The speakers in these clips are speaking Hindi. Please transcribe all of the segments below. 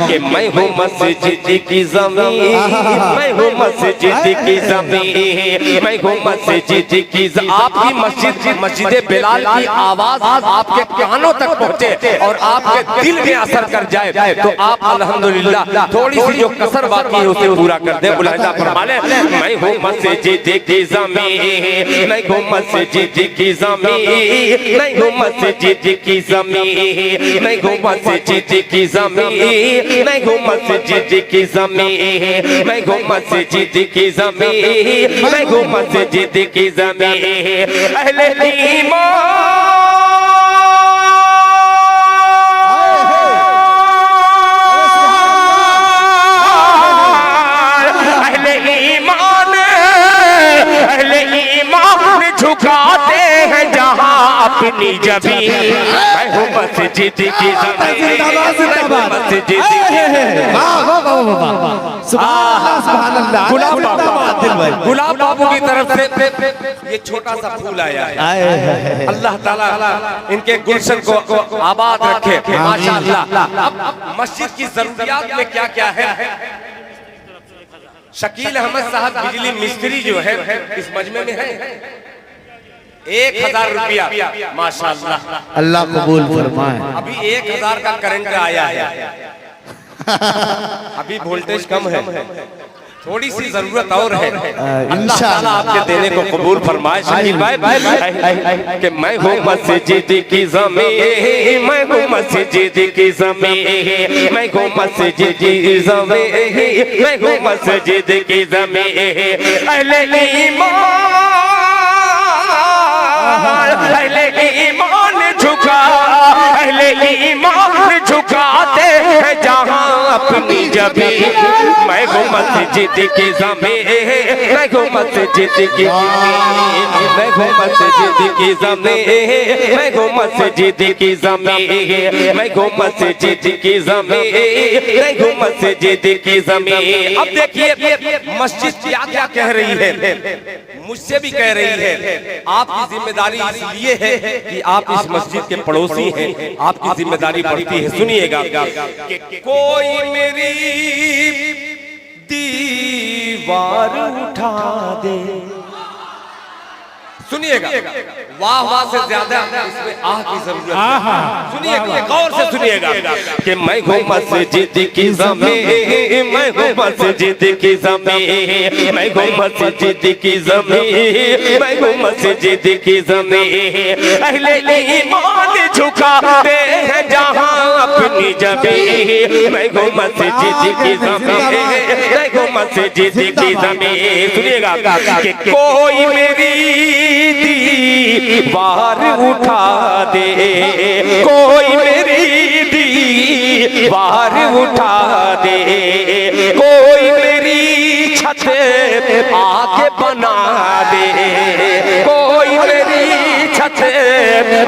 कि मैं हूँ मस्जिद की ज़मीन, मैं हूँ मस्जिद की ज़मीन, मैं हूँ मस्जिद की आपकी मस्जिद मस्जिद बिलाल की आवाज आपके कानों तक पहुँचे और आपके दिल में असर कर जाए तो आप अल्हम्दुलिल्लाह थोड़ी सी जो कसर बाकी है उसे पूरा कर दे। बुलंदा फरमा ले, मैं हूँ मस्जिद की ज़मीन, मैं हूँ मस्जिद की ज़मीन, मैं हूँ मस्जिद की ज़मीन, मैं हूँ मस्जिद की ज़मीन, मैं हूँ मस्जिद की ज़मीन, मैं हूँ मस्जिद की ज़मीन, मैं हूँ मस्जिद की ज़मीन। अहले ईमान झुकाते हैं जहां अपनी जबीन, मैं हूँ मस्जिद की ज़मीन, मस्जिद की गुलाब बाबू की तरफ से ये छोटा सा फूल आया है। अल्लाह ताला इनके गुलशन को आबाद रखे माशाअल्लाह। अब मस्जिद की जरूरियात में क्या क्या है, शकील अहमद साहब बिजली मिस्त्री जो है इस मजमे में है, 1000 रुपया माशाअल्लाह, अल्लाह कबूल फरमाए। अभी 1000 का करंट आया है, अभी वोल्टेज कम है, थोड़ी सी जरूरत और है। अल्लाह ताला आपके देने को कबूल फरमाए। शकील भाई कि मैं हूँ मस्जिद की ज़मीन, मैं हूँ मस्जिद की ज़मीन, मैं हूँ मस्जिद की ज़मीन, मैं हूँ मस्जिद की ज़मीन। अहले ईमान, अहले ईमान झुका, अहले ईमान झुकाते हैं जहां अपनी जबीन, मैं हूँ मस्जिद की ज़मीन, मैं हूँ मस्जिद की ज़मीन, मैं हूँ मस्जिद की ज़मीन, मैं हूँ मस्जिद की ज़मीन, मैं हूँ मस्जिद की ज़मीन, मैं हूँ मस्जिद की ज़मीन। अब देखिए मस्जिद क्या क्या कह रही है, मुझसे भी कह रही है। आपकी जिम्मेदारी इसलिए है कि आप इस मस्जिद के पड़ोसी हैं, आपकी जिम्मेदारी बढ़ती है। सुनिएगा कि कोई मेरी दीवार उठा दे, सुनिएगा, वाह वाह से ज्यादा इसमें आह की जरूरत है। सुनिएगा, गौर से सुनिएगा कि मैं हूँ मस्जिद की ज़मीन, मैं हूँ मस्जिद की ज़मीन, मैं हूँ मस्जिद की ज़मीन, मैं हूँ मस्जिद की ज़मीन। अहले ईमान झुकाते हैं जहां अपनी जबीन, मैं हूँ मस्जिद की ज़मीन, मैं हूँ मस्जिद की ज़मीन। सुनिएगा कि कोई मेरी दीवार उठा दे, कोई मेरी दीवार उठा दे, कोई मेरी छत आके बना दे, कोई मेरी छत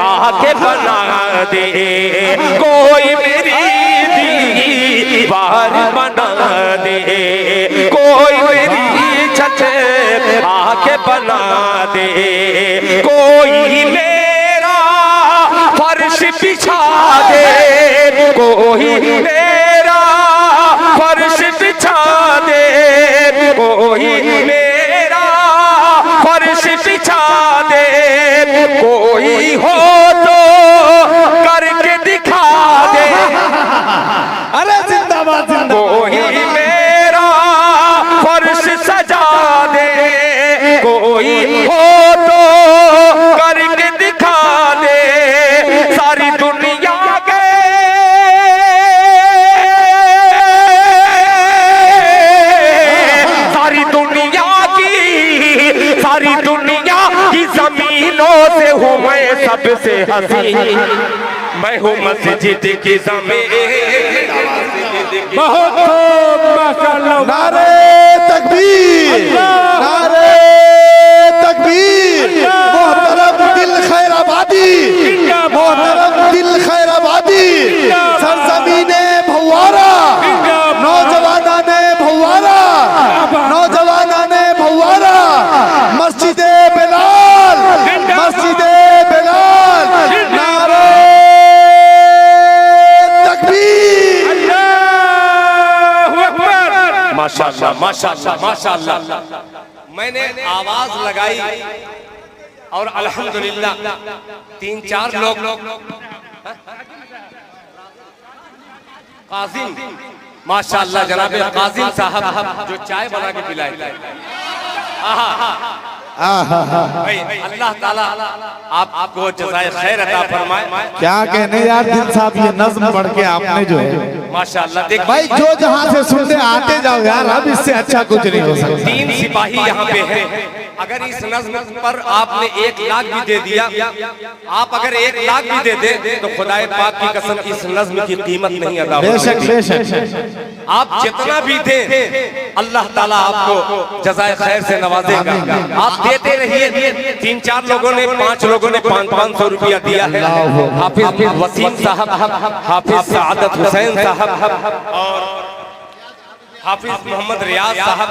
आके बना दे, कोई मेरी दीवार बना दे, कोई मेरी छत आके बना दे, कोई मेरा फर्श बिछा दे, कोई मेरा फर्श बिछा दे, कोई मेरा फर्श बिछा दे, कोई हो तो करके दिखा दे। अरे जिंदाबाद जिंदाबाद। कोई मेरा फर्श सजा दे, कोई हो तो करके दिखा दे, सारी दुनिया के सारी दुनिया की ज़मीनों से हूँ मैं सबसे हसीन, मैं हूँ मस्जिद की ज़मीन। बहुत माशाअल्लाह। नारे तकबीर, नारे तकबीर। मोहतरम दिल खैर आबादी, मोहतरम दिल खैर आबादी, सरजमीने भवारा, नौजवानाने भवारा, नौजवानाने भवारा, मस्जिदे बिलाल, मस्जिदे बिलाल। नारे तकबीर, माशाअल्लाह माशाअल्लाह माशाअल्लाह। मैंने आवाज लगाई और अल्हम्दुलिल्लाह 3-4 लोग काजिम माशाअल्लाह जनाबे काजिम साहब जो चाय बना के पिलाए थे। भाई अल्लाह ताला आपको जज़ाए खैर अता फरमाए। क्या कहने यार दिल साहब, ये नज्म पढ़ के आपने जो है माशाअल्लाह देखिए भाई जो जहाँ से सुनते आते जाओ यार, अब इससे अच्छा कुछ नहीं हो सकता। 3 सिपाही यहाँ पे हैं। अगर इस नज्म पर आपने 1 लाख भी दे दिया, आप अगर 1 लाख भी दे दे तो खुदाए पाक की कसम इस नज्म की कीमत नहीं अदा होगी। बेशक बेशक। आप जितना भी दें अल्लाह ताला आपको जज़ाए खैर से नवाजेगा। आप देते रहिए। 3-4 लोगों ने 5 लोगों ने 500 रुपया दिया है। हाफिज वसीम साहब, हाफिज सआदत हुसैन साहब और हाफिज मोहम्मद रियाज साहब,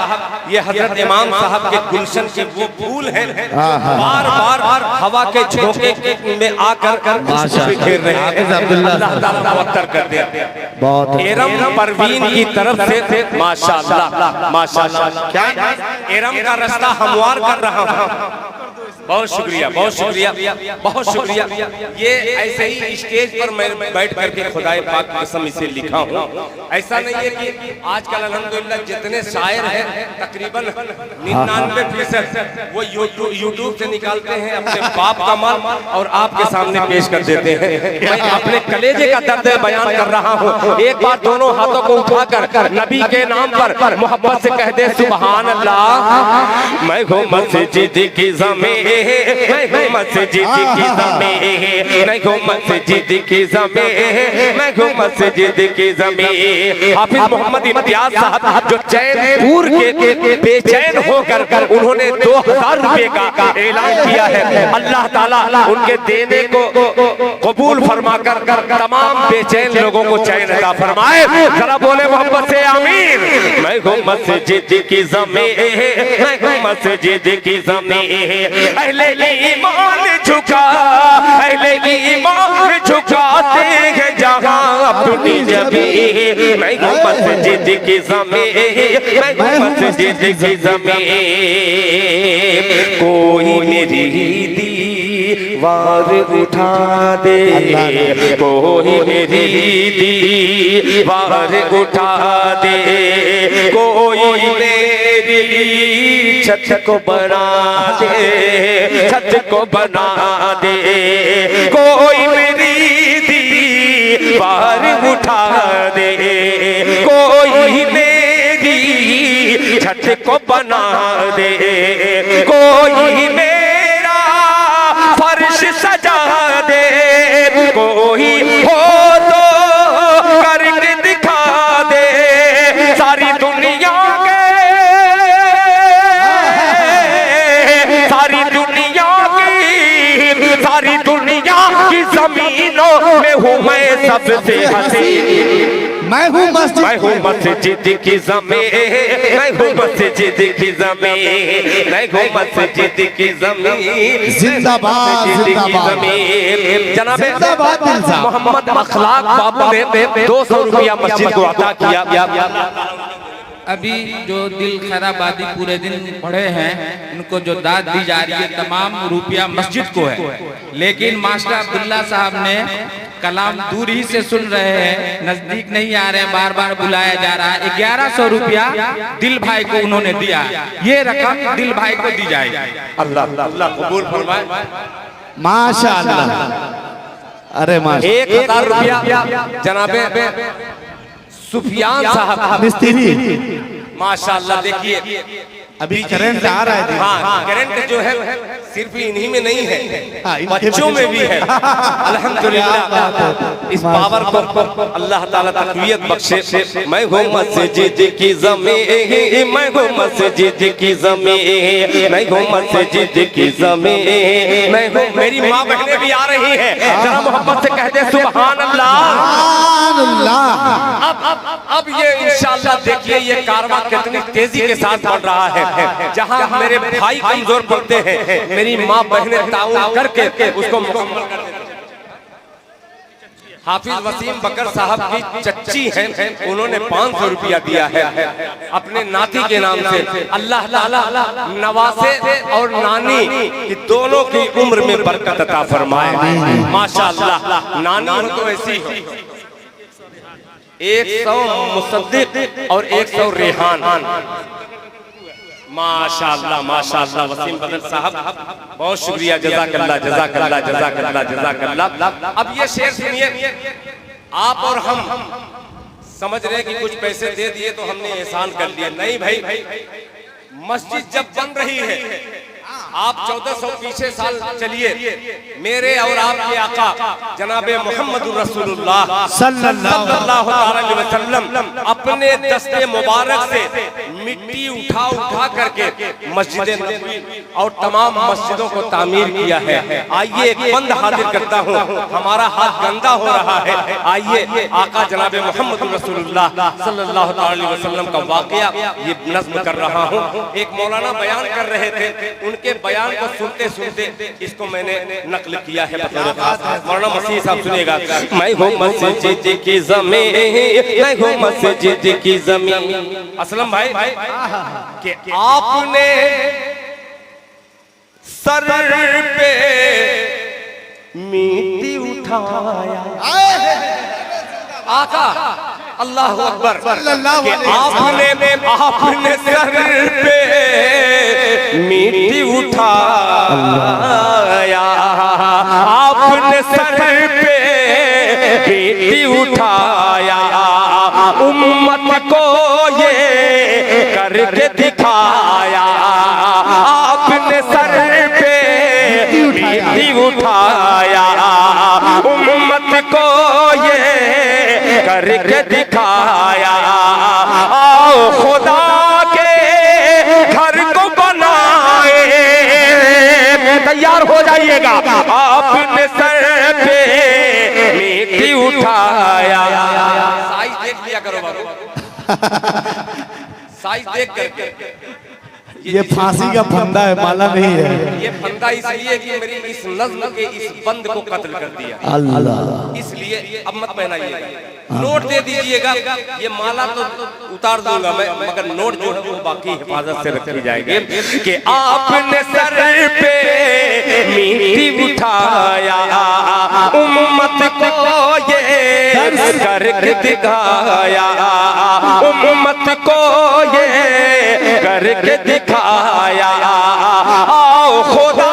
ये हजरत इमाम साहब के गुलशन के वो फूल हैं, बार बार हवा के झोंके में आकर बिखेर रहे हैं। अल्लाह ताला मुअत्तर कर दे। बहुत एरम परवीन की तरफ से माशाअल्लाह माशाअल्लाह। क्या एरम का रास्ता हमवार कर रहा हूँ। बहुत शुक्रिया बहुत शुक्रिया बहुत शुक्रिया। ये ऐसे ही स्टेज पर मैं बैठ करके खुदाए पाक की कसम इसे लिखा हूँ। ऐसा नहीं है कि आजकल अल्हम्दुलिल्लाह जितने शायर हैं तकरीबन 99% वो यूट्यूब से निकालते हैं अपने बाप का माल और आपके सामने पेश कर देते हैं। मैं अपने कलेजे का दर्द बयान कर रहा हूँ। एक बार दोनों हाथों को उठाकर नबी के नाम पर मोहब्बत से कह दे सुभान अल्लाह। मैं हूँ मस्जिद की ज़मीन, मैं हूँ मस्जिद की ज़मीन, मैं हूँ मस्जिद की ज़मीन, मैं हूँ मस्जिद की ज़मीन। हाफिज मोहम्मद इम्तियाज साहब जो चैनपुर के बेचैन होकर उन्होंने 2000 रुपए का ऐलान किया है। अल्लाह ताला उनके देने को कबूल फरमाकर तमाम बेचैन लोगों को चैन अता फरमाए। जरा बोले मोहब्बत से आमीन। मैं हूँ मस्जिद की ज़मीन, मैं हूँ मस्जिद की ज़मीन। अहले ईमान झुका, अहले ईमान झुकाते हैं जहाँ अपनी ज़मीन। मैं हूँ मस्जिद की ज़मीन, मैं हूँ मस्जिद की ज़मीन। कोई मेरी दीवार उठा दे, कोई मेरी दीवार उठा दे, कोई मेरी छत को बना दे, छत को बना दे, कोई मेरी दीवार उठा दे, कोई मेरी छत को बना दे, कोई मेरा फर्श सजा दे, कोई हो तो करके दिखा दे। सारी दुनिया के, सारी दुनिया की, सारी दुनिया की जमीनों में हूँ मैं सबसे हसीन। मैं हूँ मस्जिद, मैं हूँ मस्जिद की ज़मीन, मैं हूँ मस्जिद की ज़मीन, मैं हूँ मस्जिद की ज़मीन। जिंदाबाद जिंदाबाद जनाबे जिंदाबाद दिल साहब। मोहम्मद अखलाक बाबू ने 200 रुपया मस्जिद को अता किया। अभी जो दिल खैराबादी पूरे दिन पढ़े हैं इनको जो दाद दी जा रही है तमाम रुपया मस्जिद को है। लेकिन मास्टर अब्दुल्ला साहब ने कलाम दूर ही से सुन रहे हैं, नजदीक नहीं आ रहे हैं, बार बार बुलाया जा रहा है। 1100 रुपया दिल भाई को उन्होंने दिया, ये रकम दिल भाई को दी जाएगी। अल्लाह अल्लाह कबूल फरमाए। माशाअल्लाह। अरे माशा 1000 रुपया जनाबे सुफियान साहब मिस्त्री। माशाअल्लाह। देखिए अभी करंट आ रहा है। हाँ करंट जो है सिर्फ इन्हीं में नहीं है, हाँ, इनके बच्चों में भी है। अल्हम्दुलिल्लाह इस पावर को अल्लाह ताला तक़वियत बख्शे। मैं हूँ मस्जिद की ज़मीन, मैं हूँ मस्जिद की ज़मीन, मैं हूँ मस्जिद की ज़मीन, मैं हूँ। मेरी माँ बहनें भी आ रही हैं, जरा मोहब्बत से कहते सुभान अल्लाह। अब ये इंशाअल्लाह देखिए ये कारवां कितनी तेजी के साथ बढ़ रहा है। जहाँ मेरे भाई कमजोर पड़ते हैं, मेरी माँ बहनें ताउन करके उसको मुकम्मल कर देती हैं। हाफिज वसीम बकर साहब की चच्ची हैं, उन्होंने 500 रुपया दिया है अपने नाती के नाम से। अल्लाह ताला नवासे और नानी की दोनों की उम्र में बरकत अता फरमाए। माशाअल्लाह, नानी हो तो ऐसी हो। 100 मुसद्दिक और 100 रेहान। माशाअल्लाह माशाअल्लाह वसीम बकर साहब, बहुत शुक्रिया, जज़ाकल्लाह जज़ाकल्लाह जज़ाकल्लाह जज़ाकल्लाह। अब ये शेर सुनिए, आप और हम समझ रहे कि कुछ पैसे दे दिए तो हमने एहसान कर लिया। नहीं भाई, मस्जिद जब बन रही है, आप 1400 पीछे साल चलिए, मेरे और आपके आका जनाबे मोहम्मद रसूलुल्लाह सल्लल्लाहु अलैहि वसल्लम अपने दस्ते मुबारक से मिट्टी उठा करके मस्जिद नबवी और तमाम मस्जिदों को तामीर किया है। आइए एक बंद हाजिर करता हूँ, हमारा हाथ गंदा हो रहा है। आइए आका जनाबे मोहम्मद रसूलुल्लाह सल्लल्लाहु अलैहि वसल्लम का वाकया ये नज़्म कर रहा हूँ। एक मौलाना बयान कर रहे थे, उनके बयान को सुनते सुनते इसको मैंने नकल किया है। मौलाना मसीह साहब सुनिएगा। मैं हूँ मस्जिद की ज़मीन, मैं हूँ मस्जिद की ज़मीन। असलम भाई कि आपने सर पे मिट्टी उठाया, आका अल्लाह अकबर, कि आपने सर पे मिट्टी उठाया, आपने सर पे मिट्टी उठाया, उम्मत को ये करके दिखाया। आपने सर पे मिट्टी उठाया, उम्मत को ये करके दिखाया। आओ खुदा के घर को बनाए, तैयार हो जाइएगा। आपने सर पे मिट्टी उठाया। साइज देख लिया करो बाबू, साइज देख करके। ये फांसी का फंदा है, माला नहीं है। ये फंदा इसलिए कि मेरी इस नज़्म के इस बंद को कत्ल कर दिया, अल्लाह, इसलिए अब मत पहनाइएगा। नोट दे दीजिएगा, ये माला तो उतार दूंगा मैं, मगर नोट जो है वो बाकी हिफाजत से रखी जाएगी। कि आपने सर पे मिट्टी उठाया, उम्मत को ये करके दिखाया, उम्मत को ये करके दिखाया। आओ खुदा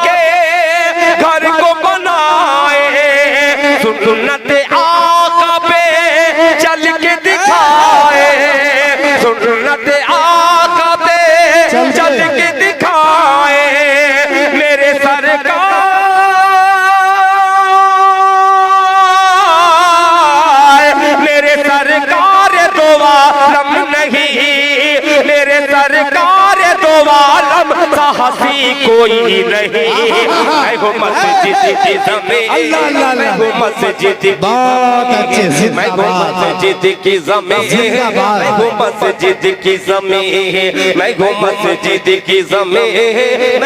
के घर को बनाए, सुन्नत आका पे चल के दिखाए, सुन्नत आका पे चल के दिखाए। मेरे सरकार, मेरे सरकार दो आलम नहीं, मेरे सरकार दो आलम साहसी कोई नहीं। मैं हूँ मस्जिद की ज़मीन, मैं हूँ मस्जिद की ज़मीन, मैं हूँ मस्जिद की ज़मीन, मैं हूँ मस्जिद की ज़मीन, मैं हूँ मस्जिद की ज़मीन।